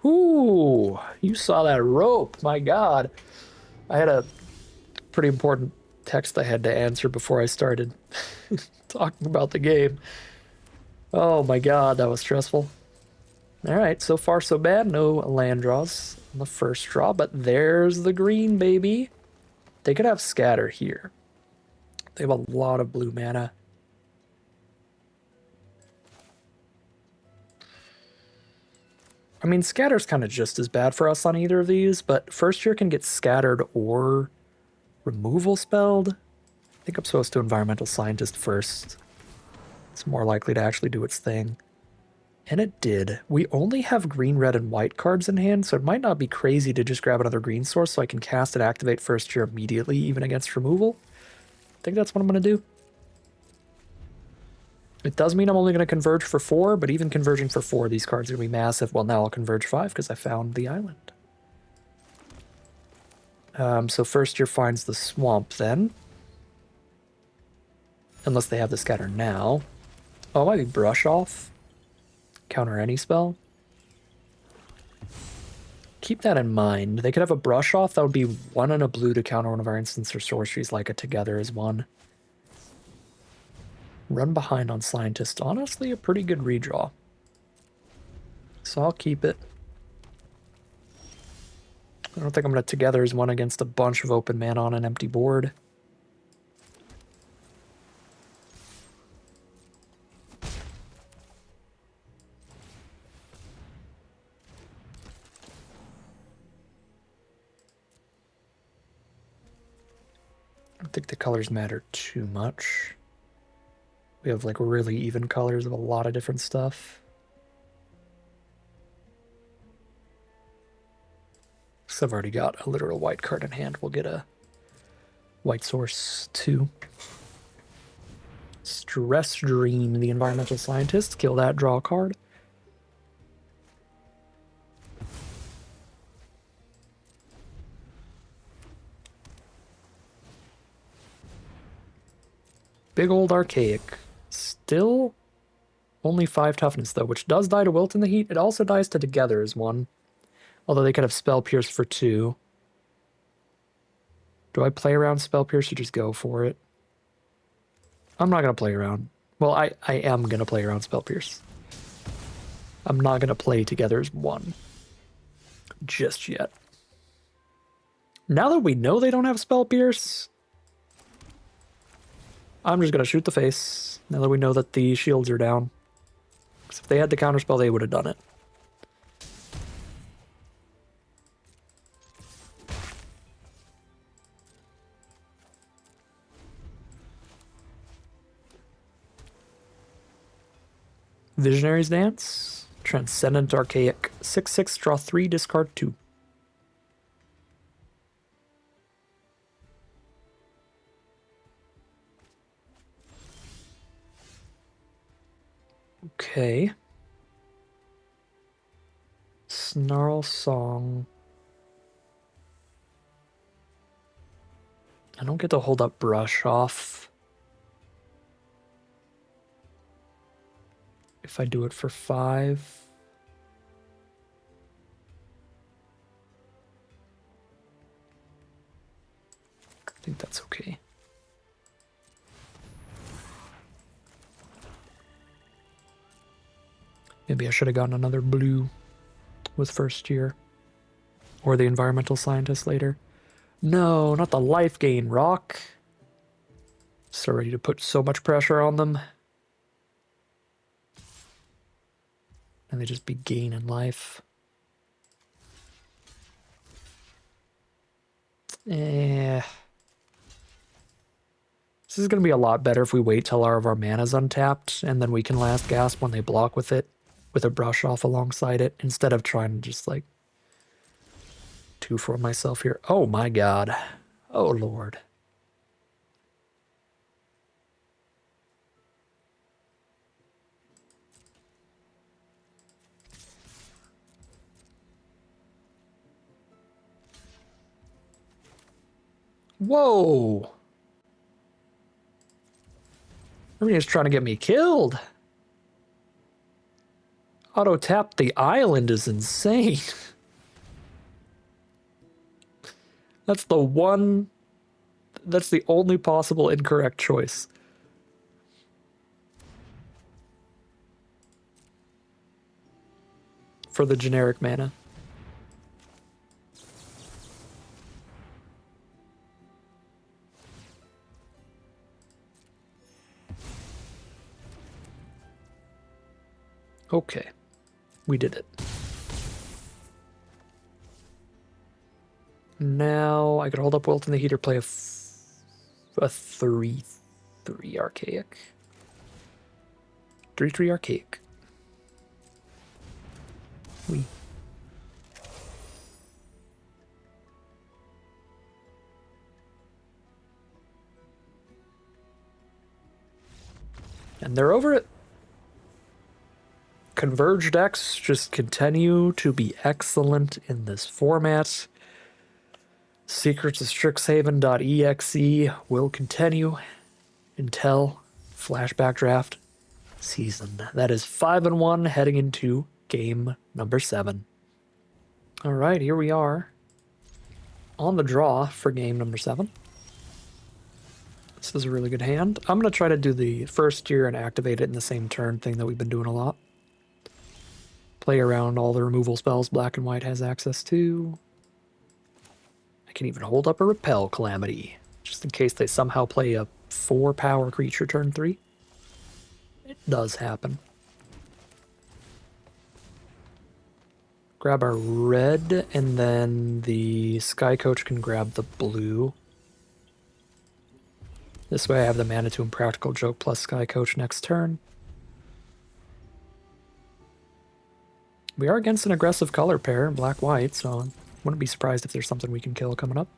Speaker 1: Ooh, you saw that rope. My God. I had a pretty important text I had to answer before I started talking about the game. Oh my God, that was stressful. All right, so far so bad. No land draws on the first draw, but there's the green, baby. They could have scatter here. They have a lot of blue mana. I mean, scatter's kind of just as bad for us on either of these, but first year can get scattered or removal spelled. I think I'm supposed to environmental scientist first. It's more likely to actually do its thing. And it did. We only have green, red, and white cards in hand, so it might not be crazy to just grab another green source so I can cast and activate first year immediately, even against removal. I think that's what I'm going to do. It does mean I'm only going to converge for 4, but even converging for 4, these cards are going to be massive. Well, now I'll converge 5 because I found the island. So first year finds the swamp then. Unless they have the scatter now. Oh, it might be brush off. Counter any spell. Keep that in mind. They could have a brush off. That would be 1 and a blue to counter one of our instants or sorceries like a together as 1. Run behind on scientist. Honestly, a pretty good redraw. So I'll keep it. I don't think I'm going to together as 1 against a bunch of open mana on an empty board. I don't think the colors matter too much. We have like really even colors of a lot of different stuff. So I've already got a literal white card in hand. We'll get a white source too. Stress Dream, the environmental scientist. Kill that, draw a card. Big old archaic. Still only 5 toughness though, which does die to Wilt in the Heat. It also dies to Together as 1. Although they could have Spell Pierce for 2. Do I play around Spell Pierce or just go for it? I'm not going to play around. Well, I am going to play around Spell Pierce. I'm not going to play Together as 1. Just yet. Now that we know they don't have Spell Pierce, I'm just going to shoot the face. Now that we know that the shields are down. Because if they had the counterspell, they would have done it. Visionary's Dance. Transcendent Archaic. 6/6, draw 3, discard 2. Okay. Snarl Song. I don't get to hold up Brush Off. If I do it for 5. I think that's okay. Maybe I should have gotten another blue with first year. Or the environmental scientist later. No, not the life gain, Rock. So ready to put so much pressure on them. And they just be gaining life. This is going to be a lot better if we wait till all of our mana's untapped, and then we can last gasp when they block with it, with a brush off alongside it, instead of trying to just, like, 2 for myself here. Oh my god. Oh lord. Whoa! Everybody's trying to get me killed. Auto tap the island is insane. That's the only possible incorrect choice. For the generic mana. Okay. We did it. Now I could hold up Wilt in the Heat or play a 3/3 Archaic. 3/3 Archaic. We. And they're over it. Converge decks just continue to be excellent in this format. Secrets of Strixhaven.exe will continue until Flashback Draft season. That is 5-1 heading into game number 7. All right, here we are on the draw for game number 7. This is a really good hand. I'm going to try to do the first tier and activate it in the same turn thing that we've been doing a lot. Play around all the removal spells Black and White has access to. I can even hold up a Repel Calamity, just in case they somehow play a 4-power creature turn 3. It does happen. Grab our red, and then the Sky Coach can grab the blue. This way I have the mana to Impractical Joke plus Sky Coach next turn. We are against an aggressive color pair, black-white, so I wouldn't be surprised if there's something we can kill coming up.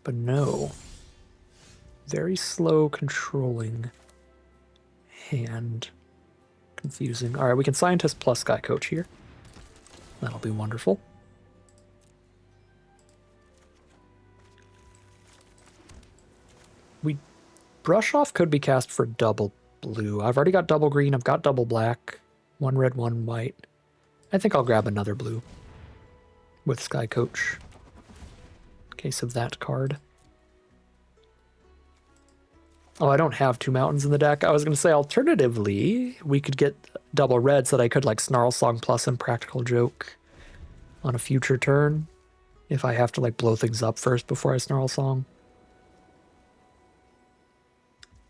Speaker 1: But no. Very slow controlling hand. Confusing. Alright, we can Scientist plus Sky Coach here. That'll be wonderful. Brush Off could be cast for double blue. I've already got double green, I've got double black. 1 red, 1 white. I think I'll grab another blue with Sky Coach in case of that card. Oh, I don't have 2 mountains in the deck. I was going to say, alternatively, we could get double red so that I could like Snarl Song plus Impractical Joke on a future turn if I have to like blow things up first before I Snarl Song.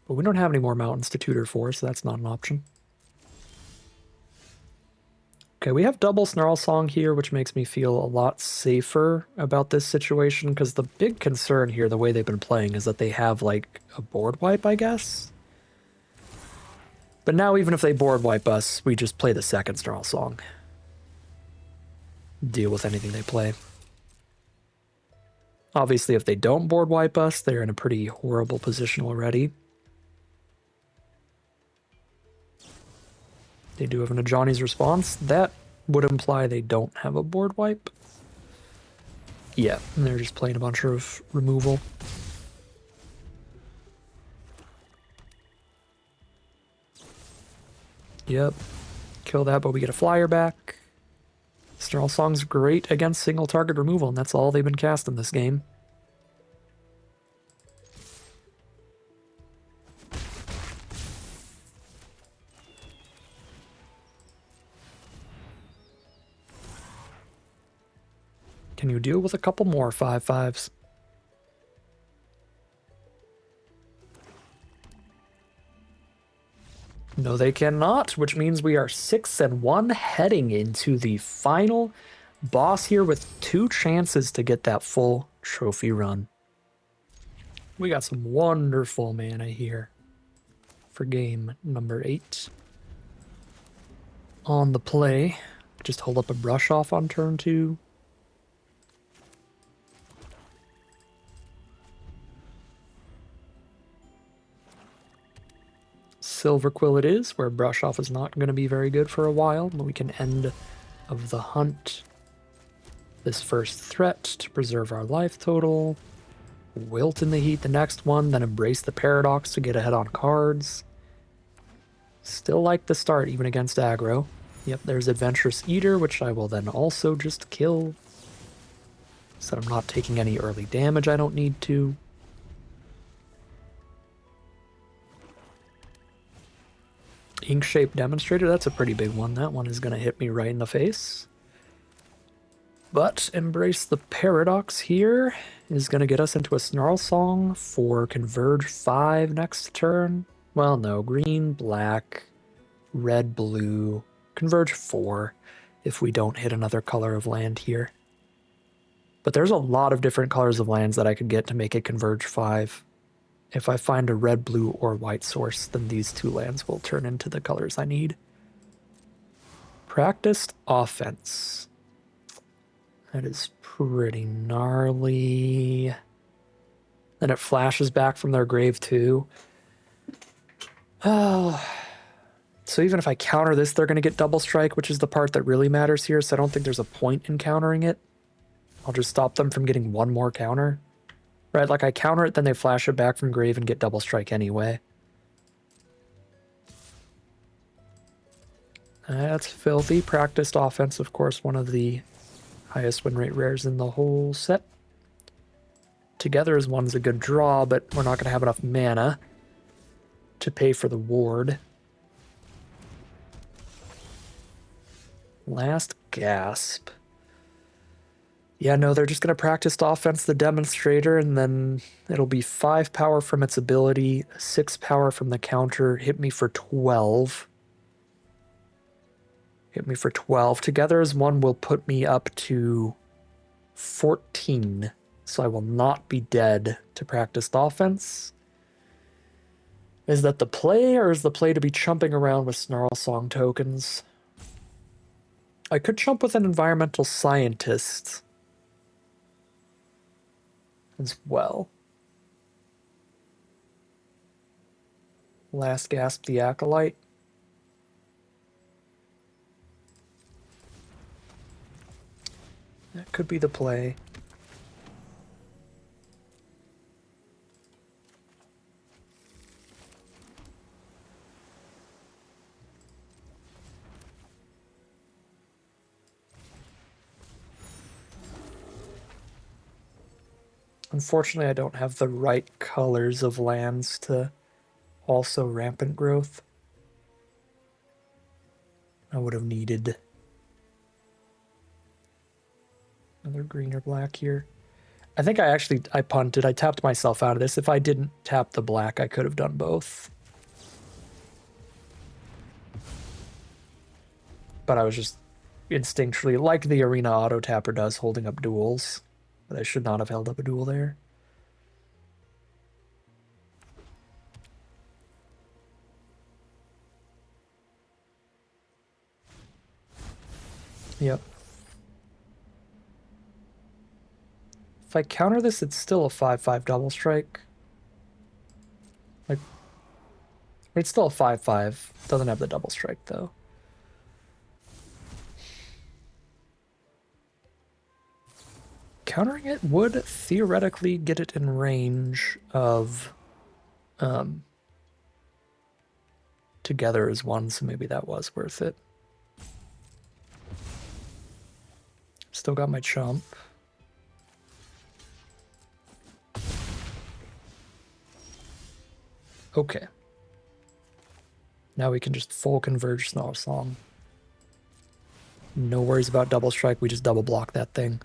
Speaker 1: But we don't have any more mountains to tutor for, so that's not an option. Okay, we have double Snarl Song here, which makes me feel a lot safer about this situation, because the big concern here, the way they've been playing, is that they have, like, a board wipe, I guess? But now, even if they board wipe us, we just play the second Snarl Song. Deal with anything they play. Obviously, if they don't board wipe us, they're in a pretty horrible position already. They do have an Ajani's Response. That would imply they don't have a board wipe. Yeah, and they're just playing a bunch of removal. Yep. Kill that, but we get a flyer back. Snarl Song's great against single target removal, and that's all they've been casting this game. Can you deal with a couple more 5/5s? No, they cannot, which means we are 6-1 heading into the final boss here with 2 chances to get that full trophy run. We got some wonderful mana here for game number 8. On the play, just hold up a Brush Off on turn 2. Silver Quill it is, where Brush Off is not going to be very good for a while, but we can end of the hunt this first threat to preserve our life total. Wilt in the Heat the next one, then Embrace the Paradox to get ahead on cards. Still like the start, even against aggro. Yep, there's Adventurous Eater, which I will then also just kill, so I'm not taking any early damage I don't need to. Ink-Shape Demonstrator, that's a pretty big one. That one is going to hit me right in the face. But Embrace the Paradox here is going to get us into a Snarl Song for Converge 5 next turn. Well, no, green, black, red, blue, Converge 4 if we don't hit another color of land here. But there's a lot of different colors of lands that I could get to make it converge 5. If I find a red, blue, or white source, then these 2 lands will turn into the colors I need. Practiced offense. That is pretty gnarly. Then it flashes back from their grave too. Oh. So even if I counter this, they're going to get double strike, which is the part that really matters here. So I don't think there's a point in countering it. I'll just stop them from getting one more counter. Right, like I counter it, then they flash it back from grave and get double strike anyway. That's filthy. Practiced offense, of course, one of the highest win rate rares in the whole set. Together as one's a good draw, but we're not going to have enough mana to pay for the ward. Last gasp. Yeah, no, they're just going to practice offense the demonstrator, and then it'll be 5 power from its ability, 6 power from the counter, hit me for 12. Hit me for 12. Together as one will put me up to 14. So I will not be dead to practiced offense. Is that the play, or is the play to be chumping around with Snarl Song tokens? I could chump with an environmental scientist as well. Last gasp the acolyte. That could be the play. Unfortunately, I don't have the right colors of lands to also rampant growth. I would have needed another green or black here. I think I punted. I tapped myself out of this. If I didn't tap the black, I could have done both. But I was just instinctually, like the arena auto tapper does, holding up duels. But I should not have held up a duel there. Yep. If I counter this, it's still a 5/5 double strike. Like, it's still a 5/5. Doesn't have the double strike though. Countering it would theoretically get it in range of together as one, so maybe that was worth it. Still got my chump. Okay. Now we can just full converge Snarl Song. No worries about double strike, we just double block that thing.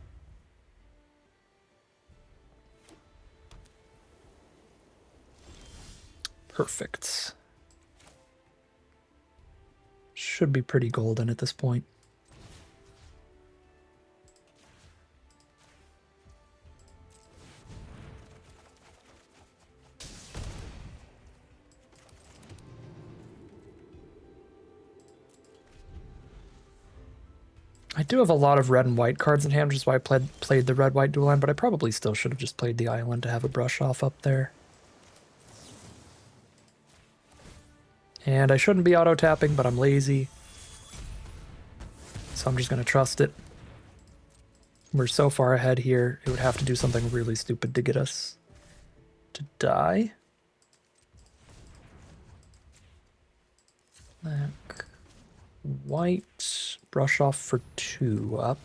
Speaker 1: Perfect. Should be pretty golden at this point. I do have a lot of red and white cards in hand, which is why I played the red-white dual line, but I probably still should have just played the island to have a brush off up there. And I shouldn't be auto-tapping, but I'm lazy. So I'm just going to trust it. We're so far ahead here, it would have to do something really stupid to get us to die. Black, white, brush off for 2 up.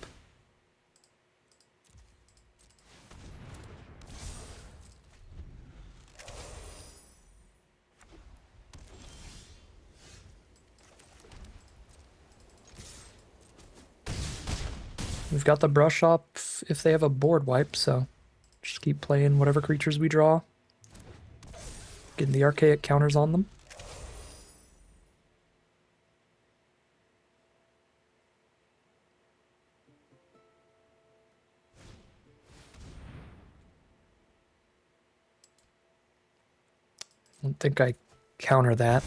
Speaker 1: We've got the brush off if they have a board wipe, so just keep playing whatever creatures we draw. Getting the archaic counters on them. don't think I counter that.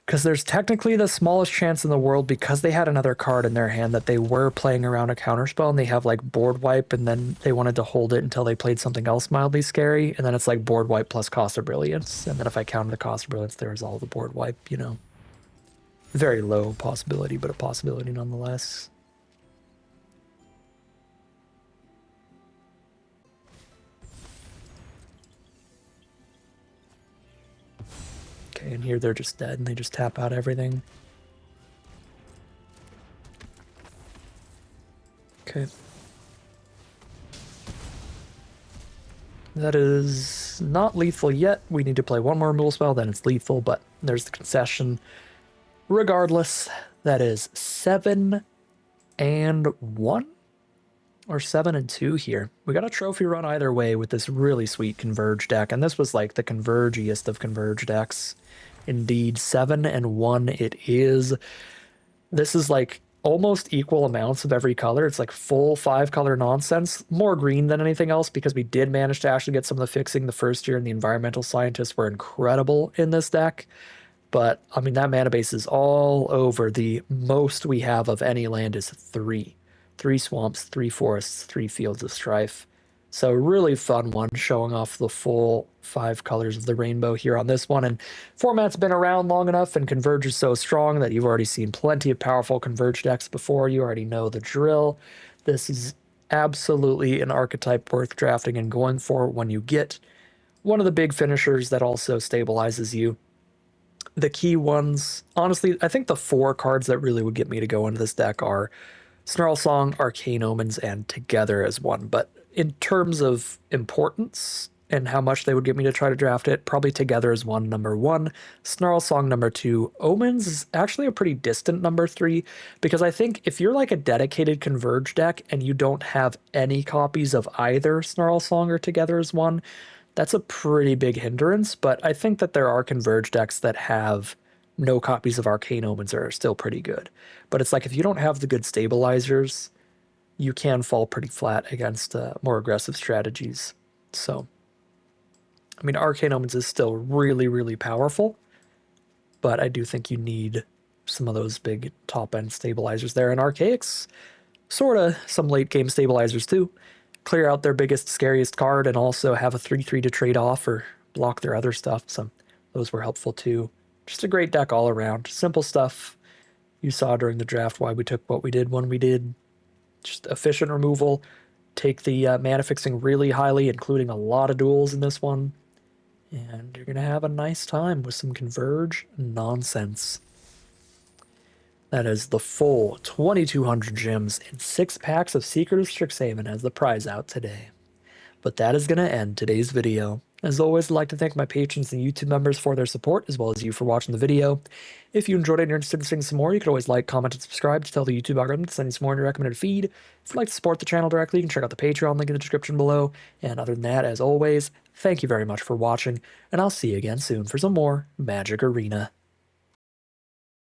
Speaker 1: Because there's technically the smallest chance in the world, because they had another card in their hand, that they were playing around a counterspell and they have like board wipe, and then they wanted to hold it until they played something else mildly scary, and then it's like board wipe plus cost of brilliance, and then if I counter the cost of brilliance, there's all the board wipe, you know. Very low possibility, but a possibility nonetheless. Okay, and here they're just dead and they just tap out everything. Okay. That is not lethal yet. We need to play one more removal spell, then it's lethal, but there's the concession. Regardless, that is 7 and 1? Or 7 and 2 here. We got a trophy run either way with this really sweet Converge deck, and this was like the convergiest of Converge decks. Indeed, 7 and 1 it is. This is like almost equal amounts of every color. It's like full 5-color nonsense. More green than anything else, because we did manage to actually get some of the fixing the first year, and the environmental scientists were incredible in this deck. But, I mean, that mana base is all over. The most we have of any land is 3. 3 swamps, 3 forests, 3 fields of strife. So really fun one, showing off the full 5 colors of the rainbow here on this one. And format's been around long enough and Converge is so strong that you've already seen plenty of powerful Converge decks before. You already know the drill. This is absolutely an archetype worth drafting and going for when you get one of the big finishers that also stabilizes you. The key ones, honestly, I think the 4 cards that really would get me to go into this deck are Snarl Song, Arcane Omens, and Together as one. But in terms of importance and how much they would get me to try to draft it, probably Together is one, number 1. Snarl Song, number 2. Omens is actually a pretty distant number 3, because I think if you're like a dedicated Converge deck and you don't have any copies of either Snarl Song or Together as one, that's a pretty big hindrance. But I think that there are Converge decks that have no copies of Arcane Omens are still pretty good. But it's like if you don't have the good stabilizers, you can fall pretty flat against more aggressive strategies. So, I mean, Arcane Omens is still really, really powerful, but I do think you need some of those big top-end stabilizers there. And Archaics, sort of some late-game stabilizers too. Clear out their biggest, scariest card and also have a 3/3 to trade off or block their other stuff. So those were helpful too. Just a great deck all around. Simple stuff. You saw during the draft why we took what we did when we did. Just efficient removal. Take the mana fixing really highly, including a lot of duels in this one. And you're going to have a nice time with some Converge nonsense. That is the full 2,200 gems and 6 packs of Secrets of Strixhaven as the prize out today. But that is going to end today's video. As always, I'd like to thank my patrons and YouTube members for their support, as well as you for watching the video. If you enjoyed it and you're interested in seeing some more, you could always like, comment, and subscribe to tell the YouTube algorithm to send you some more in your recommended feed. If you'd like to support the channel directly, you can check out the Patreon link in the description below. And other than that, as always, thank you very much for watching, and I'll see you again soon for some more Magic Arena.